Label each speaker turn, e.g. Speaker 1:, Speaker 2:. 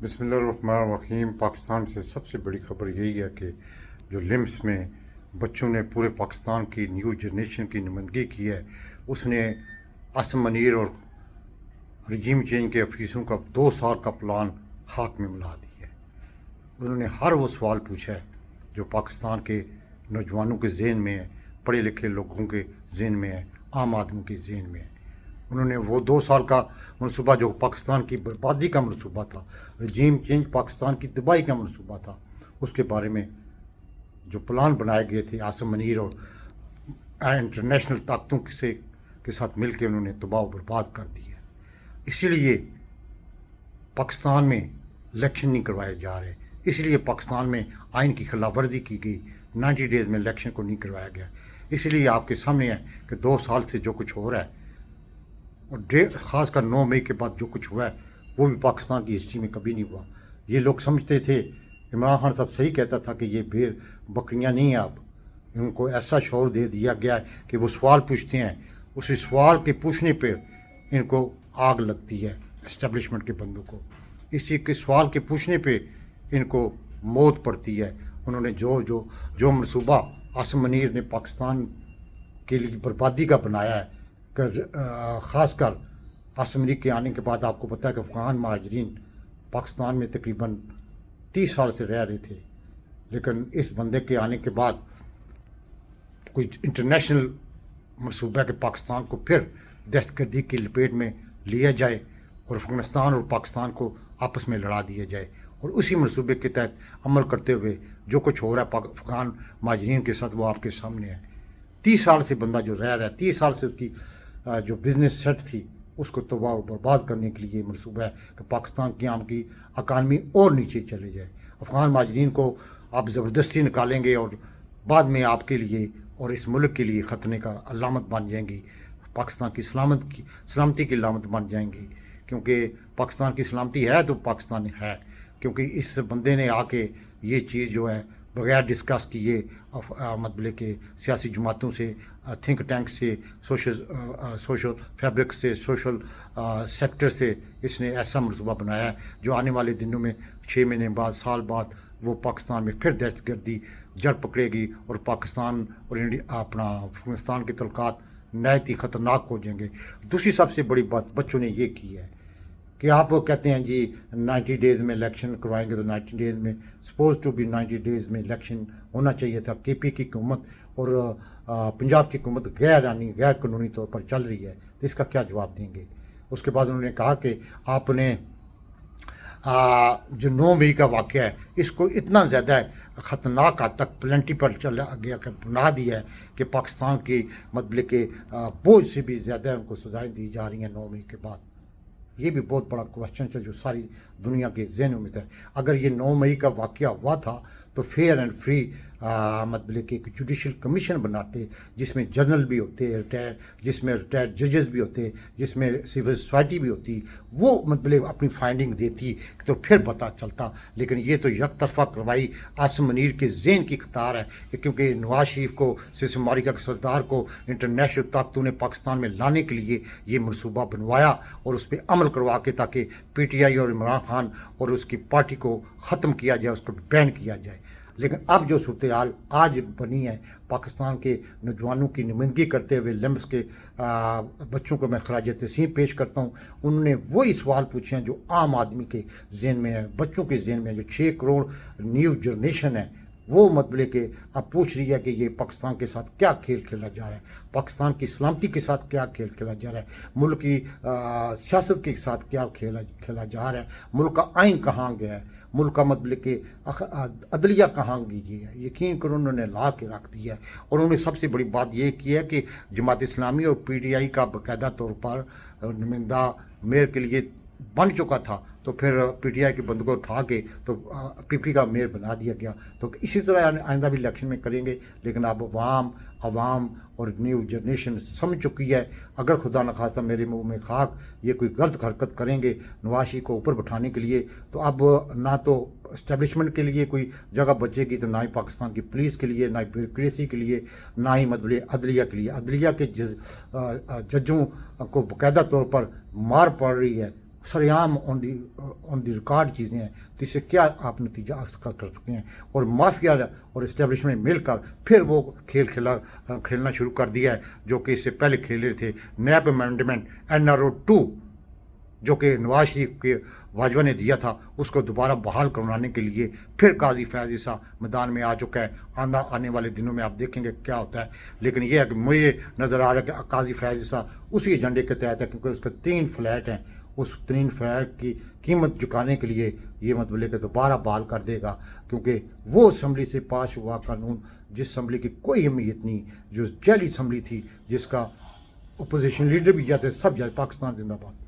Speaker 1: बिस्मिल्लाहिर्रहमानिर्रहीम। पाकिस्तान से सबसे बड़ी खबर यही है कि जो लिम्स में बच्चों ने पूरे पाकिस्तान की न्यू जनरेशन की नुमाइंदगी की है, उसने आसम मनीर और रजीम चेंज के अफीसों का 2 साल का प्लान खाक में मिला दिया है। उन्होंने हर वो सवाल पूछा है जो पाकिस्तान के नौजवानों के जहन में है, पढ़े लिखे लोगों के जहन में है, आम आदमी के जहन में है। उन्होंने वो 2 साल का मनसूबा जो पाकिस्तान की बर्बादी का मनसूबा था, रजीम चेंज पाकिस्तान की तबाही का मनसूबा था, उसके बारे में जो प्लान बनाए गए थे आसम मनीर और इंटरनेशनल ताकतों के साथ मिल के उन्होंने तबाह बर्बाद कर दिया। इसीलिए पाकिस्तान में इलेक्शन नहीं करवाए जा रहे, इसलिए पाकिस्तान में आइन की खिलाफ वर्जी की गई, 90 डेज़ में इलेक्शन को नहीं करवाया गया। इसलिए आपके सामने है कि 2 साल से जो कुछ हो रहा है और ख़ासकर 9 मई के बाद जो कुछ हुआ है वो भी पाकिस्तान की हिस्ट्री में कभी नहीं हुआ। ये लोग समझते थे, इमरान खान साहब सही कहता था कि ये भेड़ बकरियां नहीं हैं, अब इनको ऐसा शौर दे दिया गया है कि वो सवाल पूछते हैं, उस सवाल के पूछने पर इनको आग लगती है इस्टेब्लिशमेंट के बंदों को, इसी के सवाल के पूछने पे इनको मौत पड़ती है। उन्होंने जो मनसूबा आसम मनीर ने पाकिस्तान के लिए बर्बादी का बनाया है, ख़ासकर आसम मनीर के आने के बाद आपको पता है कि अफ़गान महाजरीन पाकिस्तान में तकरीबन 30 साल से रह रहे थे, लेकिन इस बंदे के आने के बाद कोई इंटरनेशनल मनसूबा के पाकिस्तान को फिर दहशतगर्दी की लपेट में लिया जाए और अफ़गानिस्तान और पाकिस्तान को आपस में लड़ा दिया जाए, और उसी मनसूबे के तहत अमल करते हुए जो कुछ हो रहा है अफ़गान महाजरीन के साथ वो आपके सामने है। 30 साल से बंदा जो रह रहा है, 30 साल से उसकी जो बिज़नेस सेट थी उसको तबाह बर्बाद करने के लिए मनसूबा है कि पाकिस्तान की आम की इकानमी और नीचे चले जाए। अफ़गान महाजरीन को आप ज़बरदस्ती निकालेंगे और बाद में आपके लिए और इस मुल्क के लिए ख़तरे का अलामत बन जाएंगी, पाकिस्तान की सलामती की अलामत बन जाएंगी। क्योंकि पाकिस्तान की सलामती है तो पाकिस्तान है, क्योंकि इस बंदे ने आके ये चीज़ जो है बग़ैर डिस्कस किए मतलब के सियासी जमातों से, थिंक टैंक से, सोशल फैब्रिक से, सोशल सेक्टर से इसने ऐसा मनसूबा बनाया है जो आने वाले दिनों में 6 महीने बाद, साल बाद वो पाकिस्तान में फिर दहशतगर्दी जड़ पकड़ेगी और पाकिस्तान और अपना अफगानिस्तान के तल्लुकात नहायत ही ख़तरनाक हो जाएंगे। दूसरी सबसे बड़ी बात बच्चों ने ये की है कि आप कहते हैं जी 90 डेज़ में इलेक्शन करवाएंगे, तो 90 डेज़ में सपोज टू बी 90 डेज़ में इलेक्शन होना चाहिए था। केपी की हुकूमत और पंजाब की हुकूमत गैर कानूनी तौर पर चल रही है, तो इसका क्या जवाब देंगे। उसके बाद उन्होंने कहा कि आपने जो 9 मई का वाक़या है इसको इतना ज़्यादा ख़तरनाक हद तक प्लेंटी पर चला गया कि बना दिया है कि पाकिस्तान की मतलब के बोझ से भी ज़्यादा उनको सजाएँ दी जा रही हैं 9 मई के बाद। ये भी बहुत बड़ा क्वेश्चन है जो सारी दुनिया के जहनों में था। अगर ये 9 मई का वाक़या हुआ था तो फेयर एंड फ्री मतलब कि एक जुडिशल कमीशन बनाते जिसमें जनरल भी होते रिटायर्ड, जिसमें रिटायर्ड जजेस भी होते, जिसमें सिविल सोसाइटी भी होती, वो मतलब अपनी फाइंडिंग देती तो फिर पता चलता। लेकिन ये तो एक तरफा करवाई आसम मनीर के जहन की कतार है, क्योंकि नवाज शरीफ को, सिसमारिका के सरदार को इंटरनेशनल ताकतों ने पाकिस्तान में लाने के लिए ये मनसूबा बनवाया और उस पर अमल करवा के ताकि PTI और इमरान खान और उसकी पार्टी को ख़त्म किया जाए, उसको बैन किया जाए। लेकिन अब जो सूरत हाल आज बनी है, पाकिस्तान के नौजवानों की नुमाइंदगी करते हुए लिम्स के बच्चों को मैं खराज तहसीन पेश करता हूँ। उन्होंने वही सवाल पूछे हैं जो आम आदमी के जहन में है, बच्चों के जहन में है, जो 6 करोड़ न्यू जनरेशन है वो मतलब कि अब पूछ रही है कि ये पाकिस्तान के साथ क्या खेल खेला जा रहा है, पाकिस्तान की सलामती के साथ क्या खेल खेला जा रहा है, मुल्क की सियासत के साथ क्या खेला जा रहा है, मुल्क का आइन कहाँ गया है, मुल्क का मतलब कि अदलिया कहाँ गई है। यकीन करो उन्होंने ला के रख दिया है। और उन्होंने सबसे बड़ी बात ये की है कि जमात इस्लामी और PTI का बाकायदा तौर पर नुमाइंदा मेयर के लिए बन चुका था, तो फिर PTI के बंदों को उठा के तो PP का मेयर बना दिया गया। तो इसी तरह आइंदा भी इलेक्शन में करेंगे। लेकिन अब अवाम और न्यू जनरेशन समझ चुकी है, अगर खुदा न खास्ता मेरे मुंह में खाक ये कोई गलत हरकत करेंगे नवाज शरीफ को ऊपर बैठाने के लिए, तो अब ना तो इस्टेब्लिशमेंट के लिए कोई जगह बचेगी, तो ना ही पाकिस्तान की पुलिस के लिए, ना ही ब्यूरोक्रेसी के लिए, ना ही मतलब अदलिया के लिए। अदलिया के जजों को बाकायदा तौर पर मार पड़ रही है, सरेआम ऑन दी रिकॉर्ड चीज़ें हैं, तो इससे क्या आप नतीजा हासिल कर सकते हैं। और माफिया और इस्टेब्लिशमेंट मिलकर फिर वो खेलना शुरू कर दिया है जो कि इससे पहले खेल रहे थे। नैब अमेंडमेंट NRO 2 जो कि नवाज शरीफ के वाजवा ने दिया था, उसको दोबारा बहाल करवाने के लिए फिर काजी फैज़ ईसा मैदान में आ चुका है। आने वाले दिनों में आप देखेंगे क्या होता है। लेकिन यह है कि मुझे नज़र आ रहा है कि काजी फैज़ ईसा उसी एजेंडे के तहत है, क्योंकि उसके 3 फ्लैट हैं। उस 3 फ्लैट की कीमत चुकाने के लिए ये मतलब लेकर दोबारा बहाल कर देगा, क्योंकि वो असम्बली से पास हुआ कानून जिस असम्बली की कोई अहमियत नहीं, जो जैली असम्बली थी, जिसका अपोजिशन लीडर भी जाते सब जाते। पाकिस्तान जिंदाबाद।